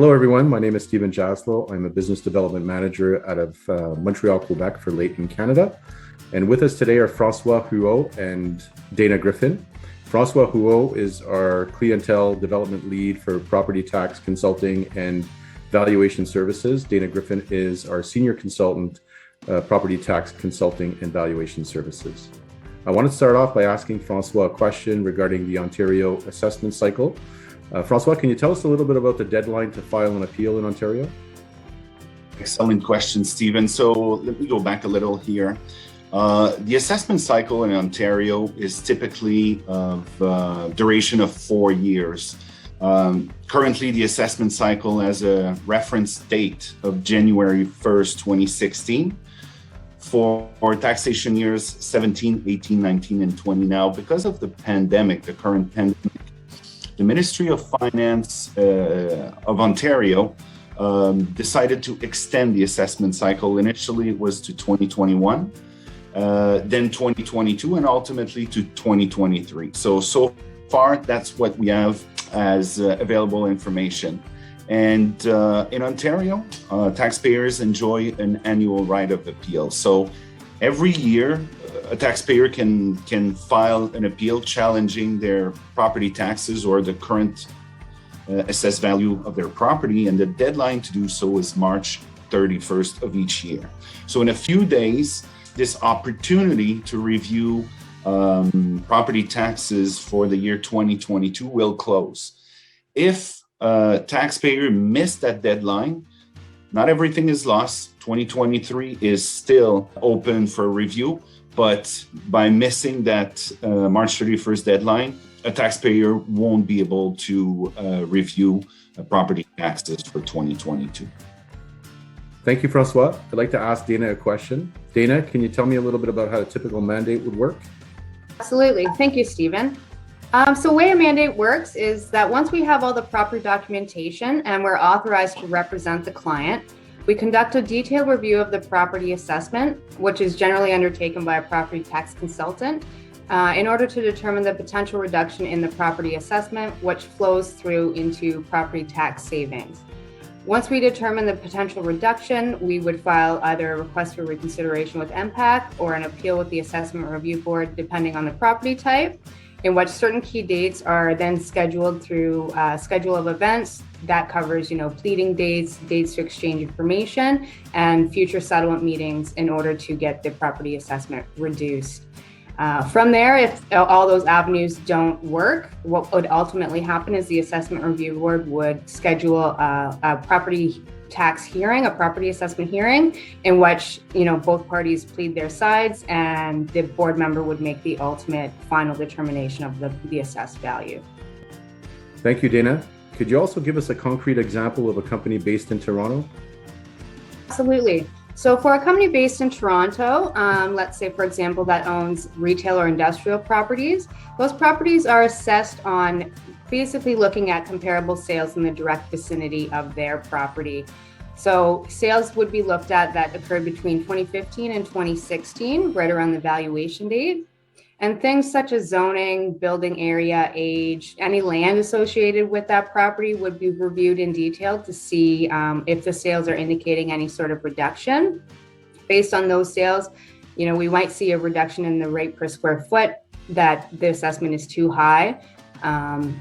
Hello, everyone. My name is Stephen Jaslow. I'm a business development manager out of Montreal, Quebec for Layton, Canada. And with us today are François Huot and Dayna Griffin. François Huot is our clientele development lead for property tax consulting and valuation services. Dayna Griffin is our senior consultant, property tax consulting and valuation services. I want to start off by asking François a question regarding the Ontario assessment cycle. François, can you tell us a little bit about the deadline to file an appeal in Ontario? Excellent question, Stephen. So let me go back a little here. The assessment cycle in Ontario is typically of duration of 4 years. Currently, the assessment cycle has a reference date of January 1st, 2016 for taxation years 17, 18, 19, and 20. Now, because of the pandemic, the current pandemic, the Ministry of Finance of Ontario decided to extend the assessment cycle. Initially, it was to 2021, then 2022, and ultimately to 2023. So far, that's what we have as available information. And in Ontario, taxpayers enjoy an annual right of appeal. So every year, a taxpayer can file an appeal challenging their property taxes or the current assessed value of their property, and the deadline to do so is March 31st of each year. So in a few days, this opportunity to review property taxes for the year 2022 will close. If a taxpayer missed that deadline, not everything is lost. 2023 is still open for review. But by missing that March 31st deadline, a taxpayer won't be able to review property taxes for 2022. Thank you, François. I'd like to ask Dayna a question. Dayna, can you tell me a little bit about how a typical mandate would work? Absolutely. Thank you, Stephen. So the way a mandate works is that once we have all the proper documentation and we're authorized to represent the client, we conduct a detailed review of the property assessment, which is generally undertaken by a property tax consultant, in order to determine the potential reduction in the property assessment, which flows through into property tax savings. Once we determine the potential reduction, we would file either a request for reconsideration with MPAC or an appeal with the Assessment Review Board, depending on the property type, in which certain key dates are then scheduled through a schedule of events that covers, pleading dates, dates to exchange information, and future settlement meetings in order to get the property assessment reduced. From there, if all those avenues don't work, what would ultimately happen is the Assessment Review Board would schedule a property tax hearing, a property assessment hearing, in which both parties plead their sides, and the board member would make the ultimate final determination of the assessed value. Thank you, Dayna. Could you also give us a concrete example of a company based in Toronto? Absolutely. So for a company based in Toronto, let's say, for example, that owns retail or industrial properties, those properties are assessed on basically looking at comparable sales in the direct vicinity of their property. So sales would be looked at that occurred between 2015 and 2016, right around the valuation date. And things such as zoning, building area, age, any land associated with that property would be reviewed in detail to see if the sales are indicating any sort of reduction. Based on those sales, we might see a reduction in the rate per square foot, that the assessment is too high,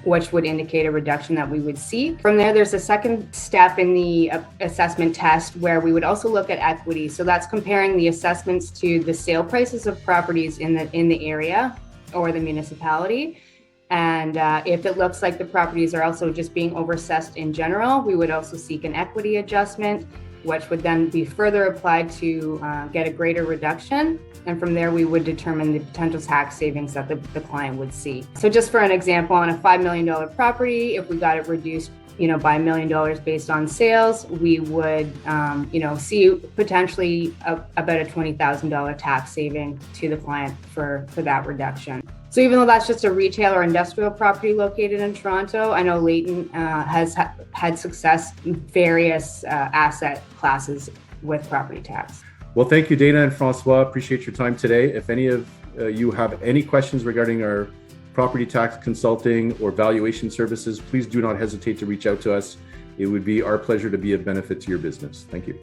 which would indicate a reduction that we would see. From there, there's a second step in the assessment test where we would also look at equity. So that's comparing the assessments to the sale prices of properties in the area or the municipality. And if it looks like the properties are also just being overassessed in general, we would also seek an equity adjustment, which would then be further applied to get a greater reduction. And from there, we would determine the potential tax savings that the client would see. So just for an example, on a $5 million property, if we got it reduced by $1 million based on sales, we would see potentially about a $20,000 tax saving to the client for that reduction. So even though that's just a retail or industrial property located in Toronto, I know Layton has had success in various asset classes with property tax. Well, thank you, Dayna and François. Appreciate your time today. If any of you have any questions regarding our property tax consulting or valuation services, please do not hesitate to reach out to us. It would be our pleasure to be of benefit to your business. Thank you.